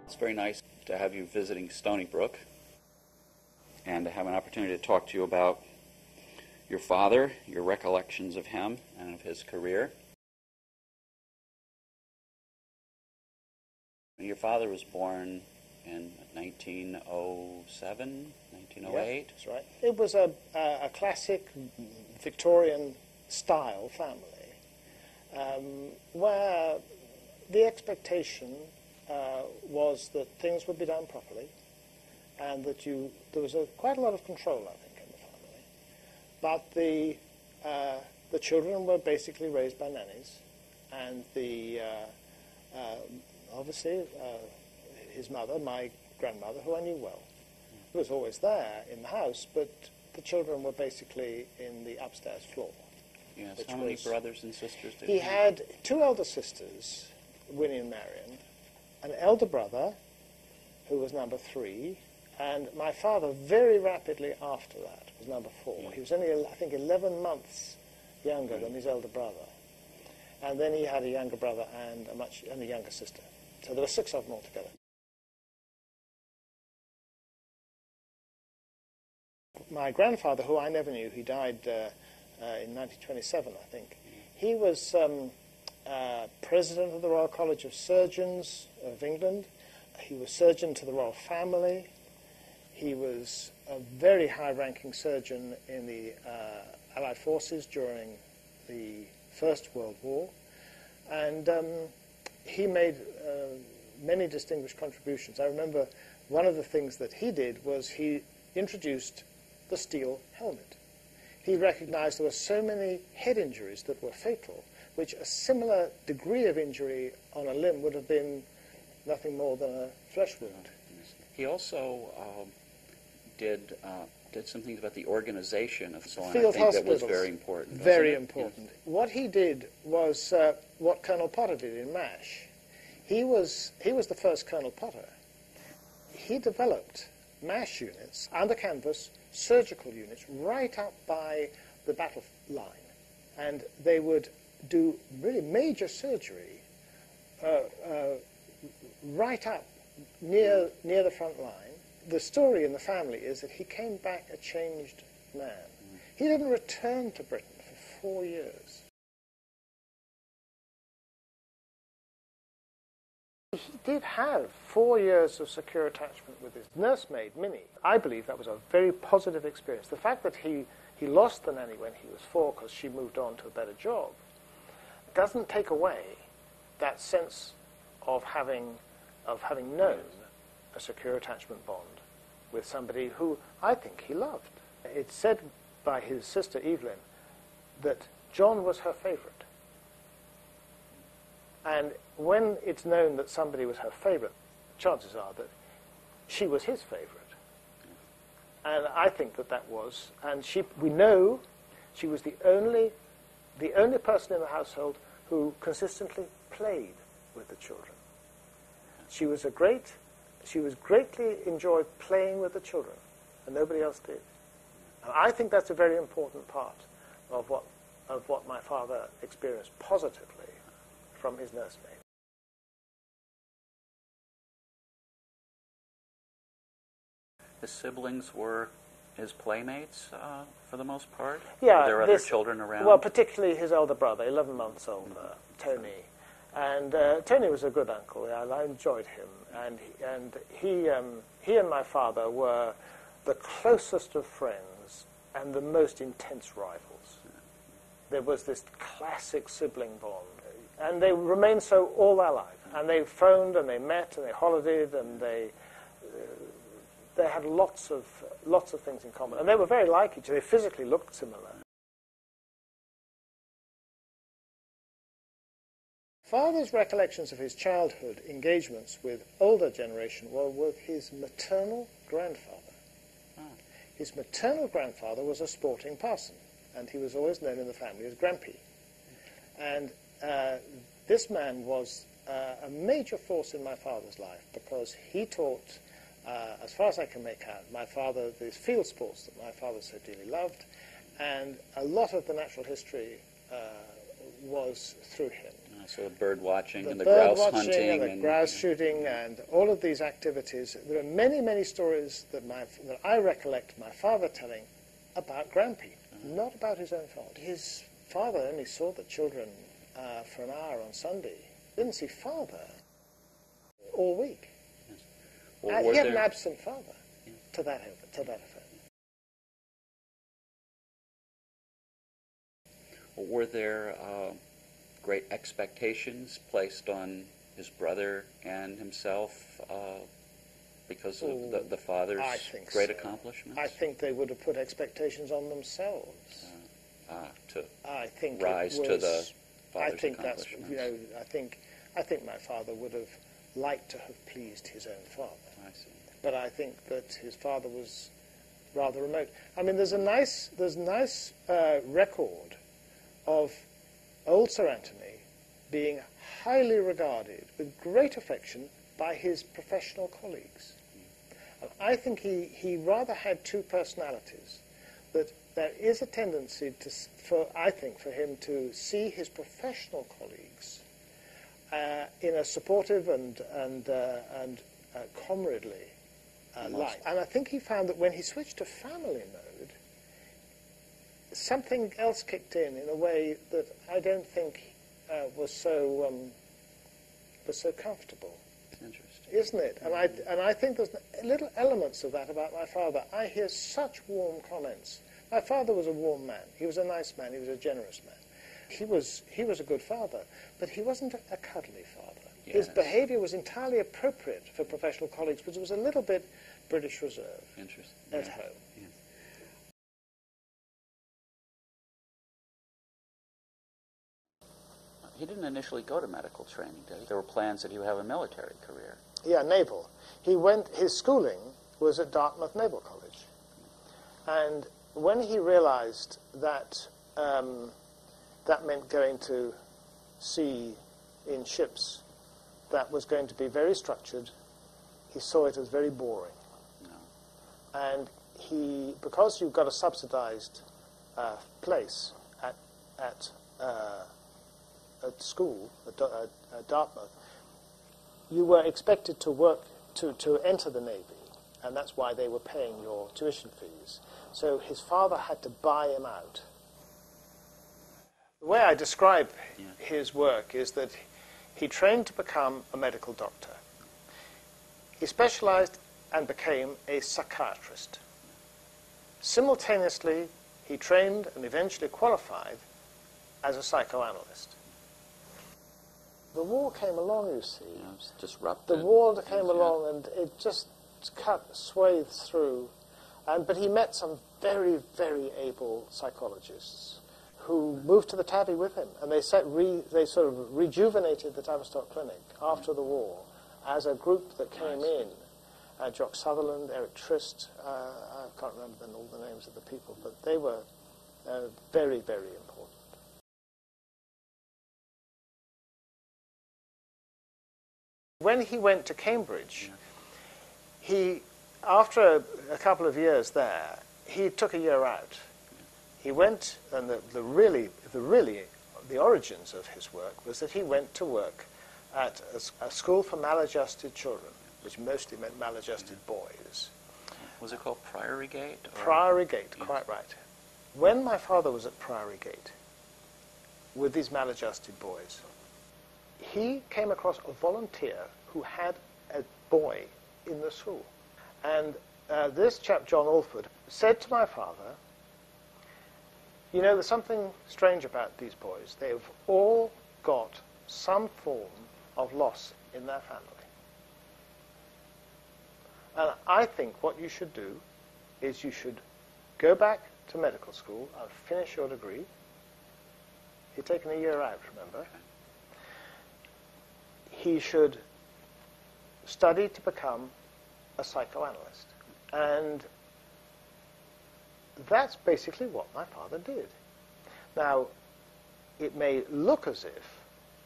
It's very nice to have you visiting Stony Brook and to have an opportunity to talk to you about your father, your recollections of him and of his career. Your father was born in 1907, 1908? Yes, that's right. It was a classic Victorian-style family where the expectation was that things would be done properly and that there was quite a lot of control, I think, in the family. But the children were basically raised by nannies, and obviously his mother, my grandmother, who I knew well, was always there in the house, but the children were basically in the upstairs floor. Yes. How many brothers and sisters did he had? Two elder sisters, Winnie and Marion, an elder brother, who was number 3, and my father, very rapidly after that, was number 4. Yeah. He was only, I think, 11 months younger than his elder brother. And then he had a younger brother and a younger sister. So there were 6 of them altogether. My grandfather, who I never knew, he died in 1927, I think. He was president of the Royal College of Surgeons of England. He was surgeon to the royal family. He was a very high-ranking surgeon in the Allied forces during the First World War. And he made many distinguished contributions. I remember one of the things that he did was he introduced the steel helmet. He recognized there were so many head injuries that were fatal, which a similar degree of injury on a limb would have been nothing more than a flesh wound. He also did some things about the organization of so on. Field I think hospitals. That was very important. Very important. Yes. What he did was what Colonel Potter did in MASH. He was the first Colonel Potter. He developed MASH units, under canvas, surgical units, right up by the battle line. And they would do really major surgery right up near the front line. The story in the family is that he came back a changed man. He didn't return to Britain for 4 years. He did have 4 years of secure attachment with his nursemaid, Minnie. I believe that was a very positive experience. The fact that he lost the nanny when he was 4 because she moved on to a better job doesn't take away that sense of having known a secure attachment bond with somebody who I think he loved. It's said by his sister Evelyn that John was her favourite. And when it's known that somebody was her favourite, chances are that she was his favourite. And I think that was, and we know she was the only person in the household who consistently played with the children. She greatly enjoyed playing with the children, and nobody else did. And I think that's a very important part of what my father experienced positively from his nursemaid. His siblings were his playmates for the most part? Yeah. Were there other children around? Well, particularly his elder brother, 11 months older, Tony. And Tony was a good uncle. I enjoyed him. And he and my father were the closest of friends and the most intense rivals. There was this classic sibling bond. And they remained so all their life. And they phoned and they met and they holidayed and they had lots of things in common. And they were very like each other. They physically looked similar. Father's recollections of his childhood engagements with older generation were with his maternal grandfather. His maternal grandfather was a sporting parson, and he was always known in the family as Grampy. And this man was a major force in my father's life because he taught, as far as I can make out, my father these field sports that my father so dearly loved, and a lot of the natural history was through him. So the bird watching and the grouse hunting. And the grouse shooting and all of these activities. There are many, many stories that I recollect my father telling about Grampy, not about his own father. His father only saw the children for an hour on Sunday. Didn't see father all week. Yes. Well, he had an absent father to that effect. Well, were there great expectations placed on his brother and himself because of the father's great accomplishments? I think they would have put expectations on themselves. To rise to the father's I think that's, accomplishments. I think my father would have liked to have pleased his own father. I see. But I think that his father was rather remote. I mean, there's a nice record of old Sir Anthony being highly regarded with great affection by his professional colleagues. And I think he rather had two personalities, that there is a tendency for him to see his professional colleagues in a supportive and comradely light. And I think he found that when he switched to family mode, something else kicked in a way that I don't think was so comfortable. Interesting. Isn't it? And I think there's little elements of that about my father. I hear such warm comments. My father was a warm man. He was a nice man. He was a generous man. He was a good father, but he wasn't a cuddly father. Yes. His behaviour was entirely appropriate for professional colleagues, but it was a little bit British reserve at home. Yes. He didn't initially go to medical training, did he? There were plans that he would have a military career. Yeah, naval. His schooling was at Dartmouth Naval College. And when he realized that that meant going to sea in ships that was going to be very structured, he saw it as very boring. No. And because you've got a subsidized place at school, at Dartmouth, you were expected to work to enter the Navy, and that's why they were paying your tuition fees. So his father had to buy him out. The way I describe his work is that he trained to become a medical doctor. He specialized and became a psychiatrist. Simultaneously, he trained and eventually qualified as a psychoanalyst. The war came along, you see. Yeah, it was disruptive. The war came along and it just cut swathes through. But he met some very, very able psychologists who moved to the Tabby with him. And they sort of rejuvenated the Tavistock Clinic after the war as a group that came in. Jock Sutherland, Eric Trist, I can't remember all the names of the people, but they were very, very important. When he went to Cambridge, after a couple of years there, he took a year out. He went, and the origins of his work was that he went to work at a school for maladjusted children, which mostly meant maladjusted boys. Was it called Priory Gate? Priory Gate, quite right. When my father was at Priory Gate with these maladjusted boys, he came across a volunteer who had a boy in the school. And this chap, John Alford, said to my father, you know, there's something strange about these boys. They've all got some form of loss in their family. And I think what you should do is you should go back to medical school and finish your degree. He'd taken a year out, remember? He should study to become a psychoanalyst. And that's basically what my father did. Now, it may look as if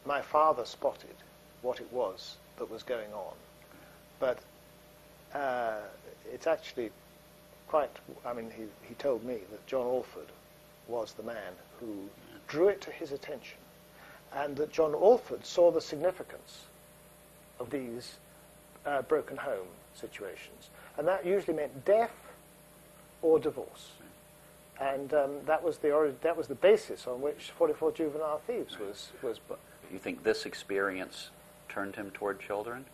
my father spotted what it was that was going on, but it's actually quite, I mean, he told me that John Alford was the man who drew it to his attention, and that John Alford saw the significance of these broken home situations. And that usually meant death or divorce. And that was the basis on which 44 Juvenile Thieves was. You think this experience turned him toward children?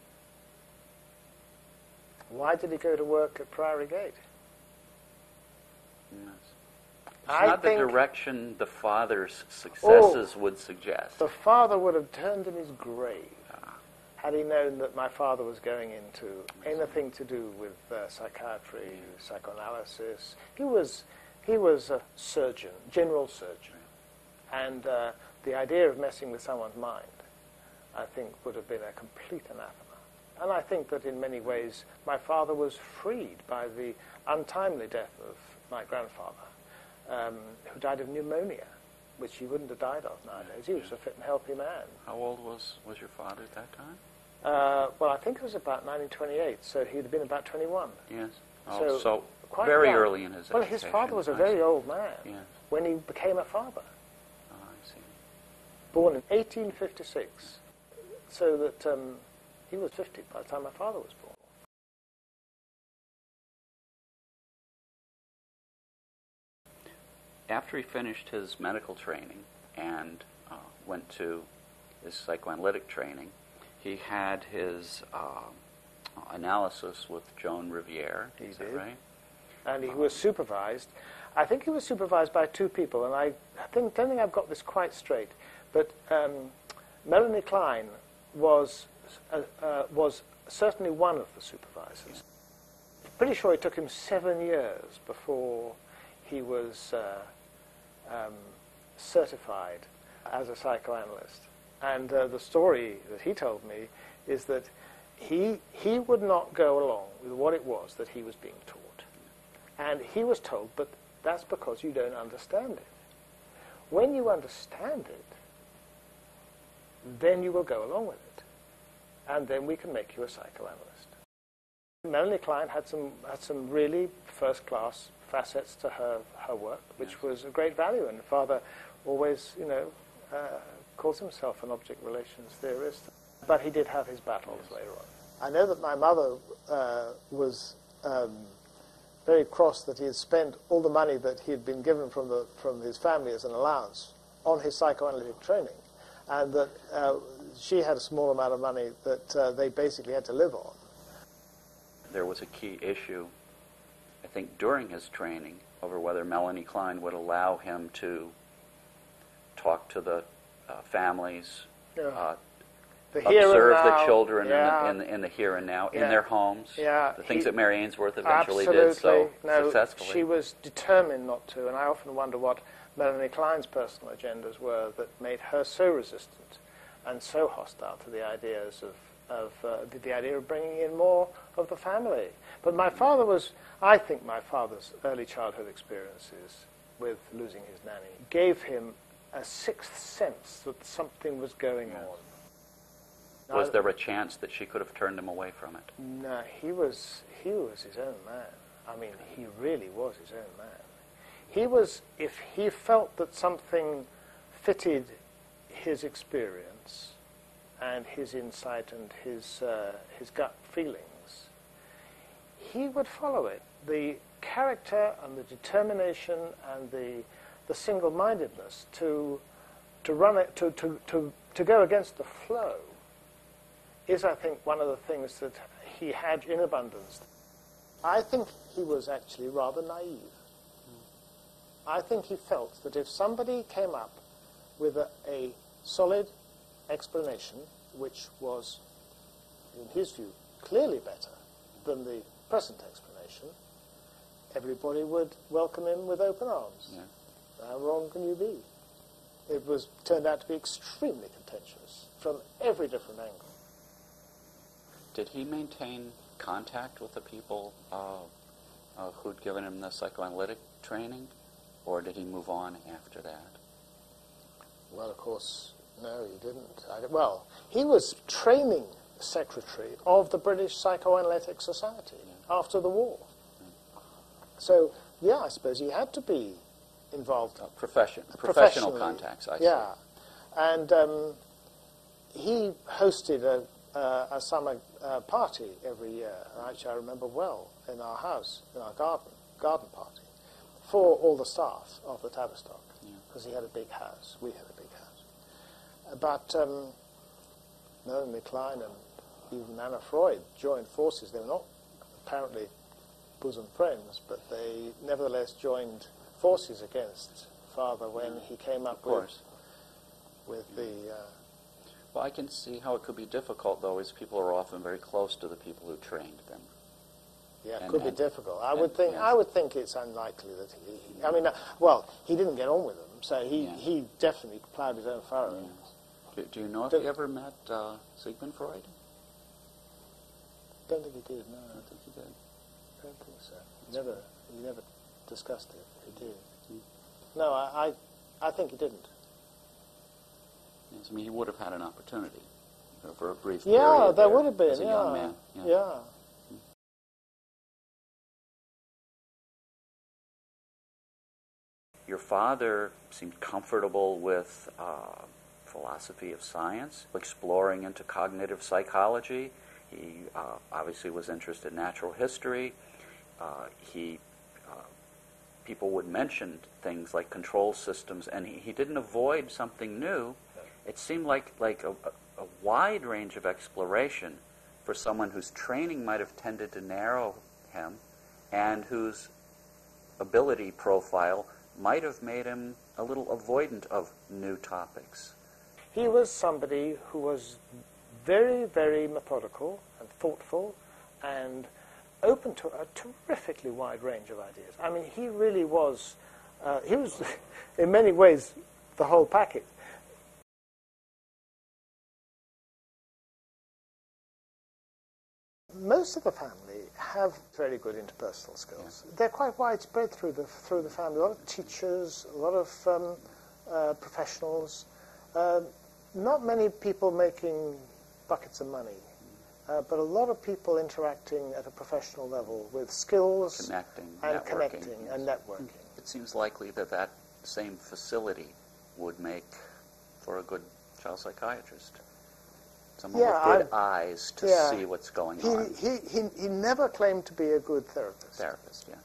Why did he go to work at Priory Gate? Yes. It's not the direction the father's successes would suggest. The father would have turned in his grave had he known that my father was going into anything to do with psychiatry, psychoanalysis. He was a surgeon, general surgeon. And the idea of messing with someone's mind, I think, would have been a complete anathema. And I think that in many ways my father was freed by the untimely death of my grandfather, who died of pneumonia, which he wouldn't have died of nowadays. He was a fit and healthy man. How old was your father at that time? Well, I think it was about 1928, so he'd have been about 21. Yes. So quite very young. early in his education. Well, his father was a very old man when he became a father. Oh, I see. Born in 1856, so that he was 50 by the time my father was born. After he finished his medical training and went to his psychoanalytic training, he had his analysis with Joan Riviere. Is that right? And he was supervised. I think he was supervised by two people, and I don't think I've got this quite straight. But Melanie Klein was certainly one of the supervisors. Pretty sure it took him 7 years before he was certified as a psychoanalyst. And the story that he told me is that he would not go along with what it was that he was being taught. And he was told, but that's because you don't understand it. When you understand it, then you will go along with it. And then we can make you a psychoanalyst. Melanie Klein had some really first-class facets to her work, which was of great value. And Father always, calls himself an object relations theorist. But he did have his battles later on. I know that my mother was very cross that he had spent all the money that he had been given from his family as an allowance on his psychoanalytic training, and that she had a small amount of money that they basically had to live on. There was a key issue, I think, during his training over whether Melanie Klein would allow him to talk to the families, observe the children in the here and now, in their homes, the things that Mary Ainsworth eventually did so successfully. She was determined not to, and I often wonder what Melanie Klein's personal agendas were that made her so resistant and so hostile to the ideas of the idea of bringing in more of the family. But my father was, I think my father's early childhood experiences with losing his nanny gave him a sixth sense that something was going on. Was there a chance that she could have turned him away from it? No, he was his own man. I mean, he really was his own man. He was, if he felt that something fitted his experience and his insight and his gut feelings, he would follow it. The character and the determination and the single-mindedness to run it, to go against the flow is, I think, one of the things that he had in abundance. I think he was actually rather naive. I think he felt that if somebody came up with a solid explanation, which was, in his view, clearly better than the present explanation, everybody would welcome him with open arms. Yeah. How wrong can you be? It turned out to be extremely contentious from every different angle. Did he maintain contact with the people who'd given him the psychoanalytic training, or did he move on after that? Well, of course, no, he didn't. Well, he was training secretary of the British Psychoanalytic Society after the war. So, yeah, I suppose he had to be involved. Professional contacts, I see. Yeah, and he hosted a summer party every year, which I remember well, in our house, in our garden party, for all the staff of the Tavistock, because he had a big house, we had a big house. But Melanie Klein and even Anna Freud joined forces. They were not apparently bosom friends, but they nevertheless joined forces against Father when he came up with the... Well, I can see how it could be difficult, though, as people are often very close to the people who trained them. Yeah, it could be difficult. I would think it's unlikely that he I mean, well, he didn't get on with them, so he definitely plowed his own furrow. Yeah. Do you know if he ever met Sigmund Freud? Don't think he did, no. I don't think he did. I don't think so. He never discussed it, if he did. No, I think he didn't. Yes, I mean, he would have had an opportunity for a brief period. Yeah, there would have been, as a young man. Yeah. Your father seemed comfortable with philosophy of science, exploring into cognitive psychology. He obviously was interested in natural history. People would mention things like control systems, and he didn't avoid something new. It seemed like a wide range of exploration for someone whose training might have tended to narrow him and whose ability profile might have made him a little avoidant of new topics. He was somebody who was very, very methodical and thoughtful and open to a terrifically wide range of ideas. I mean, he really was, in many ways, the whole package. Most of the family have very good interpersonal skills. Yeah. They're quite widespread through the family. A lot of teachers, a lot of professionals. Not many people making buckets of money, but a lot of people interacting at a professional level with skills, connecting and networking. It seems likely that same facility would make for a good child psychiatrist. Someone with good eyes to see what's going on. He never claimed to be a good therapist. Therapist, yes.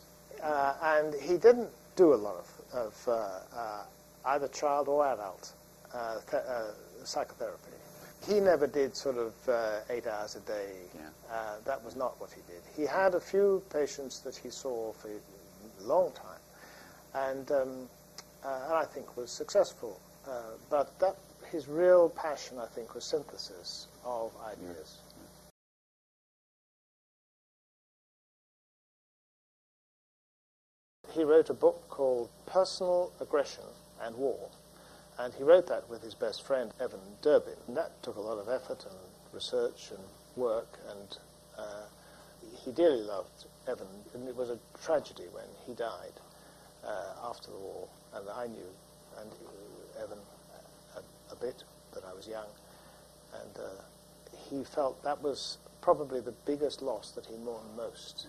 And he didn't do a lot of either child or adult psychotherapy. He never did sort of 8 hours a day. Yeah. That was not what he did. He had a few patients that he saw for a long time, and I think was successful. But his real passion, I think, was synthesis of ideas. He wrote a book called Personal Aggression and War, and he wrote that with his best friend, Evan Durbin. And that took a lot of effort and research and work, and he dearly loved Evan, and it was a tragedy when he died after the war, and I knew Evan a bit, but I was young, and he felt that was probably the biggest loss that he mourned most,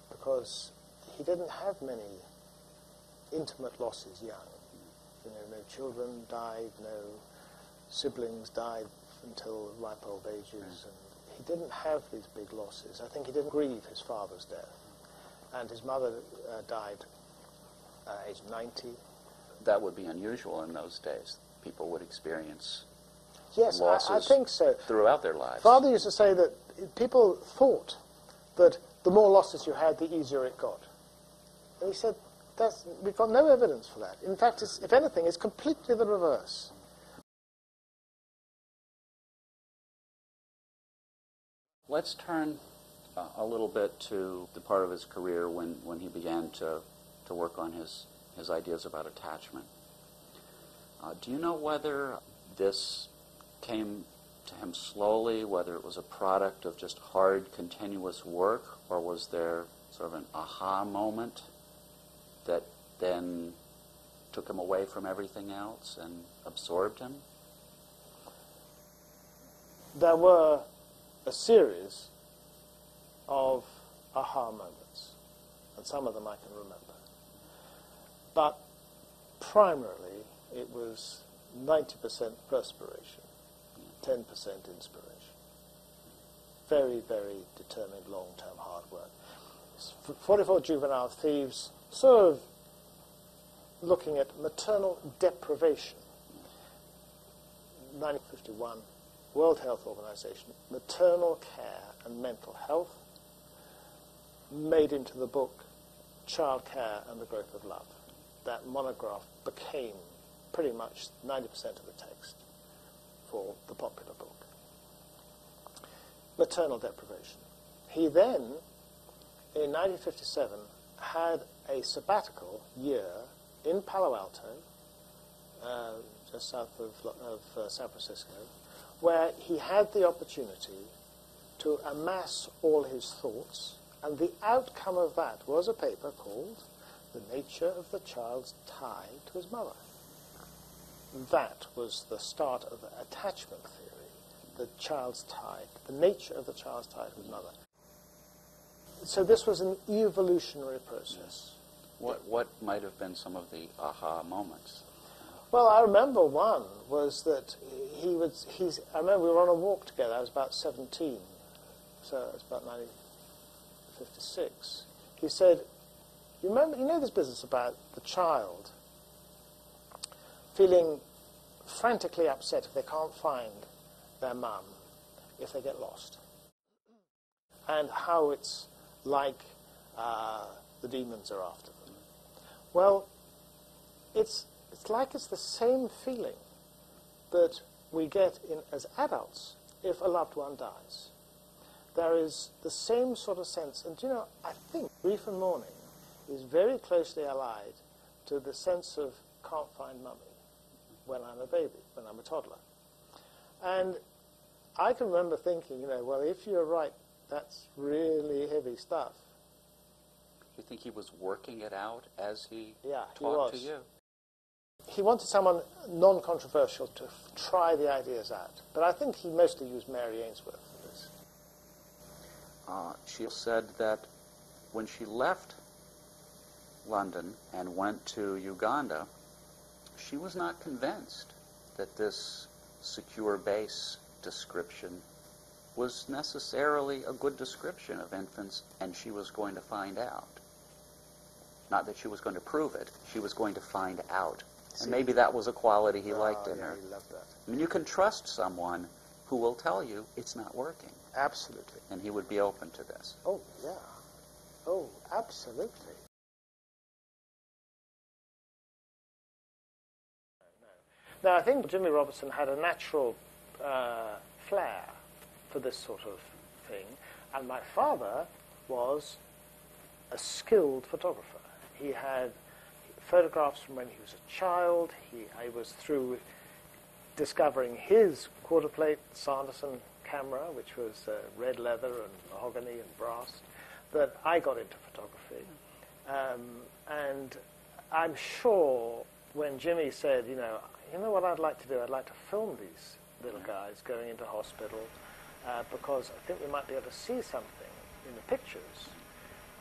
because he didn't have many intimate losses young. You know, no children died, no siblings died until ripe old ages, and he didn't have these big losses. I think he didn't grieve his father's death, and his mother died aged 90. That would be unusual in those days. People would experience losses. I think so. Throughout their lives. Father used to say that people thought that the more losses you had, the easier it got. And he said, we've got no evidence for that. In fact, if anything, it's completely the reverse. Let's turn a little bit to the part of his career when he began to work on his ideas about attachment. Do you know whether this came to him slowly, whether it was a product of just hard, continuous work, or was there sort of an aha moment that then took him away from everything else and absorbed him? There were a series of aha moments, and some of them I can remember. But primarily, it was 90% perspiration, 10% inspiration. Very, very determined, long-term hard work. 44 Juvenile Thieves, sort of looking at maternal deprivation. 1951, World Health Organization, maternal care and mental health, made into the book Child Care and the Growth of Love. That monograph became pretty much 90% of the text for the popular book. Maternal deprivation. He then, in 1957, had a sabbatical year in Palo Alto, just south of San Francisco, where he had the opportunity to amass all his thoughts, and the outcome of that was a paper called The Nature of the Child's Tie to His Mother. That was the start of the attachment theory, the child's tie, the nature of the child's tie to his mother. So this was an evolutionary process. What might have been some of the aha moments? Well, I remember one was that I remember we were on a walk together. I was about 17, so it was about 1956. He said, you know this business about the child feeling frantically upset if they can't find their mum, if they get lost, and how it's like the demons are after them. Well, it's like it's the same feeling that we get as adults if a loved one dies. There is the same sort of sense, and I think grief and mourning is very closely allied to the sense of can't find mummy when I'm a baby, when I'm a toddler. And I can remember thinking, well, if you're right, that's really heavy stuff. Do you think he was working it out as he talked to you? He wanted someone non-controversial to try the ideas out. But I think he mostly used Mary Ainsworth for this. She said that when she left London and went to Uganda, she was not convinced that this secure base description was necessarily a good description of infants, and she was going to find out. Not that she was going to prove it, she was going to find out. And maybe that was a quality he liked in her. He loved that. I mean, you can trust someone who will tell you it's not working. Absolutely. And he would be open to this. Oh, yeah. Oh, absolutely. Now, I think Jimmy Robertson had a natural flair for this sort of thing, and my father was a skilled photographer. He had photographs from when he was a child. I was through discovering his quarter-plate Sanderson camera, which was red leather and mahogany and brass, that I got into photography. And I'm sure when Jimmy said, you know what I'd like to do? I'd like to film these little guys going into hospital because I think we might be able to see something in the pictures.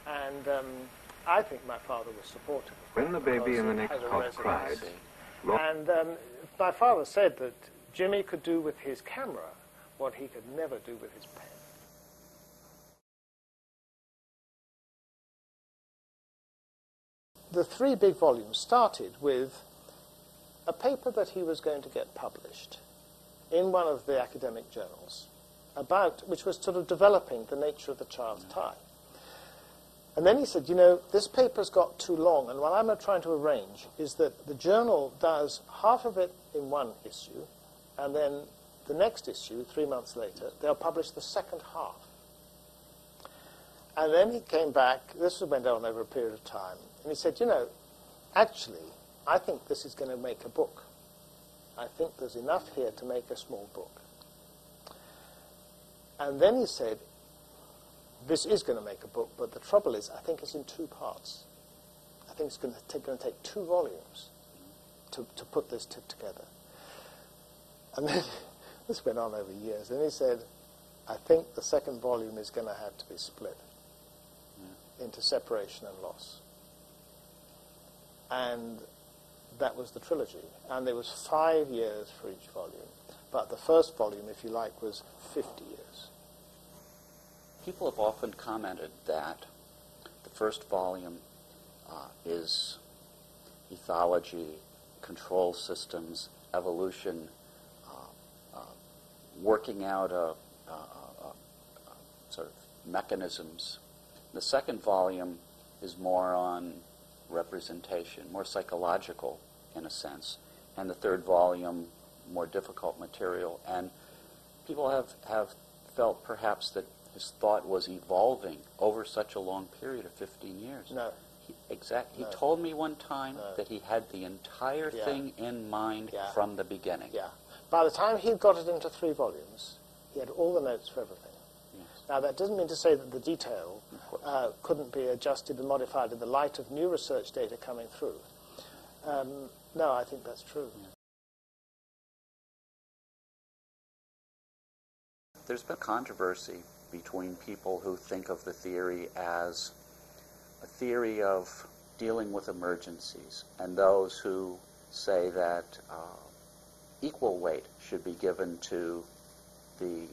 And I think my father was supportive of When the baby in the next cot cried, and my father said that Jimmy could do with his camera what he could never do with his pen. The 3 big volumes started with a paper that he was going to get published in one of the academic journals, which was sort of developing the nature of the child's time. And then he said, you know, this paper's got too long, and what I'm trying to arrange is that the journal does half of it in one issue, and then the next issue, 3 months later, they'll publish the second half. And then he came back, this went on over a period of time, and he said, you know, actually, I think this is going to make a book. I think there's enough here to make a small book. And then he said, this is going to make a book, but the trouble is, I think it's in 2 parts. I think it's going to take 2 volumes to put this together. And then this went on over years. And he said, I think the second volume is going to have to be split into separation and loss. And that was the trilogy. And there was 5 years for each volume. But the first volume, if you like, was 50 years. People have often commented that the first volume is ethology, control systems, evolution, working out sort of mechanisms. The second volume is more on representation, more psychological in a sense, and the third volume more difficult material. And people have felt perhaps that his thought was evolving over such a long period of 15 years. No. He told me one time that he had the entire thing in mind from the beginning. Yeah. By the time he got it into 3 volumes, he had all the notes for everything. Yes. Now, that doesn't mean to say that the detail couldn't be adjusted and modified in the light of new research data coming through. No, I think that's true. Yeah. There's been controversy between people who think of the theory as a theory of dealing with emergencies and those who say that equal weight should be given to the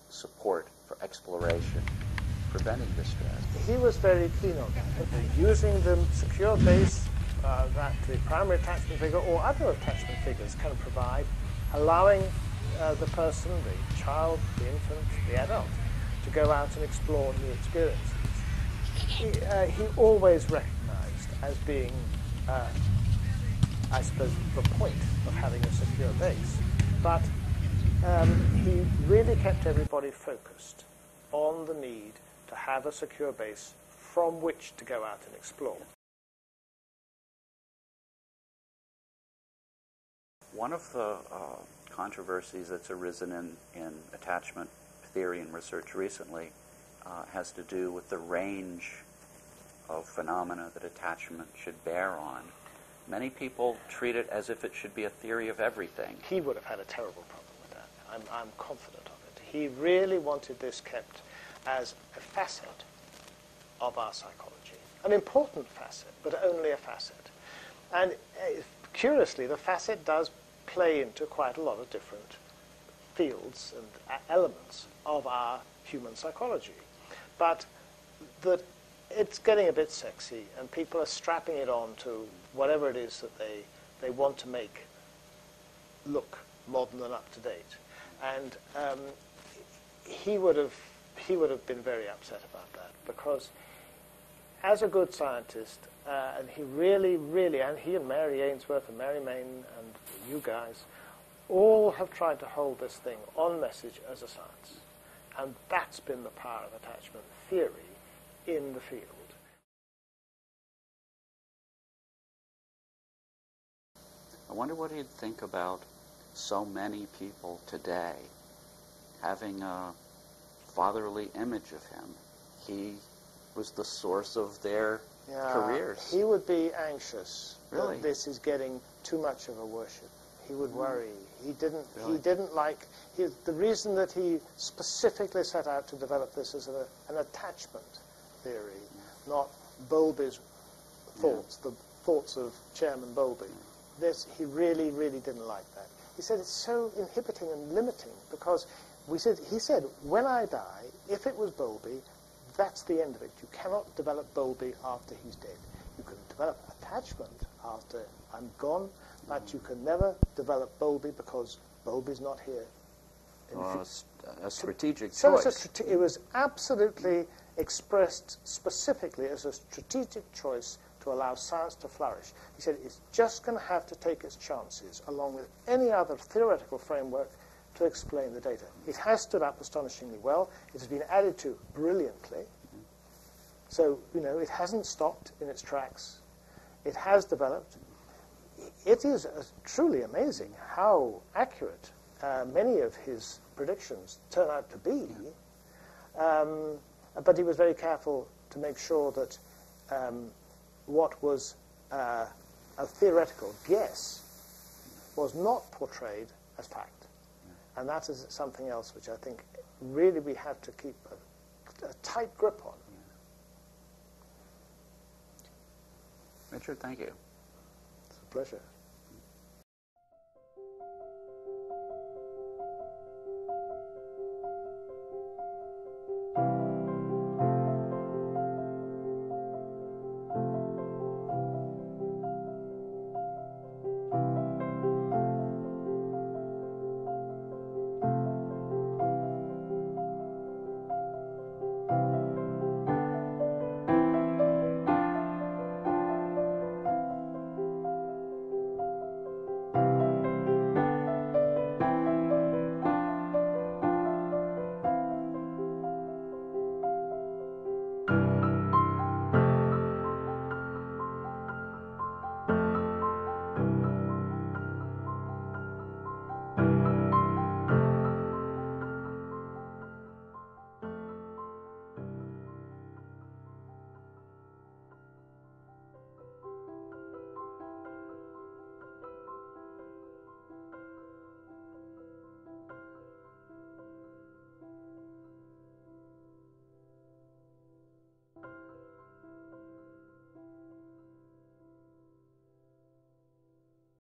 support for exploration, preventing distress. He was very keen on that, using the secure base that the primary attachment figure or other attachment figures can provide, allowing the person, the child, the infant, the adult, to go out and explore new experiences. He always recognized as being, I suppose, the point of having a secure base. But he really kept everybody focused on the need to have a secure base from which to go out and explore. One of the controversies that's arisen in attachment theory and research recently has to do with the range of phenomena that attachment should bear on. Many people treat it as if it should be a theory of everything. He would have had a terrible problem with that. I'm confident of it. He really wanted this kept as a facet of our psychology. An important facet, but only a facet. And curiously, the facet does play into quite a lot of different fields and elements of our human psychology. But that it's getting a bit sexy, and people are strapping it on to whatever it is that they want to make look modern and up to date. And he would have been very upset about that, because as a good scientist, and he really, and he and Mary Ainsworth and Mary Main and you guys all have tried to hold this thing on message as a science. And that's been the power of attachment theory in the field. I wonder what he'd think about so many people today having a fatherly image of him. He was the source of their careers. He would be anxious Really? that this is getting too much of a worship. He would worry. He didn't like. The reason that he specifically set out to develop this as an attachment theory, not Bowlby's thoughts, the thoughts of Chairman Bowlby. He really didn't like that. He said it's so inhibiting and limiting, because he said, when I die, if it was Bowlby, that's the end of it. You cannot develop Bowlby after he's dead. You can develop attachment after I'm gone, but you can never develop Bowlby because Bowlby's not here. A strategic So choice. it was absolutely expressed specifically as a strategic choice to allow science to flourish. He said it's just going to have to take its chances, along with any other theoretical framework, to explain the data. It has stood up astonishingly well. It has been added to brilliantly. So, it hasn't stopped in its tracks. It has developed. It is truly amazing how accurate many of his predictions turn out to be. But he was very careful to make sure that what was a theoretical guess was not portrayed as fact. And that is something else which I think really we have to keep a tight grip on. Richard, thank you. It's a pleasure.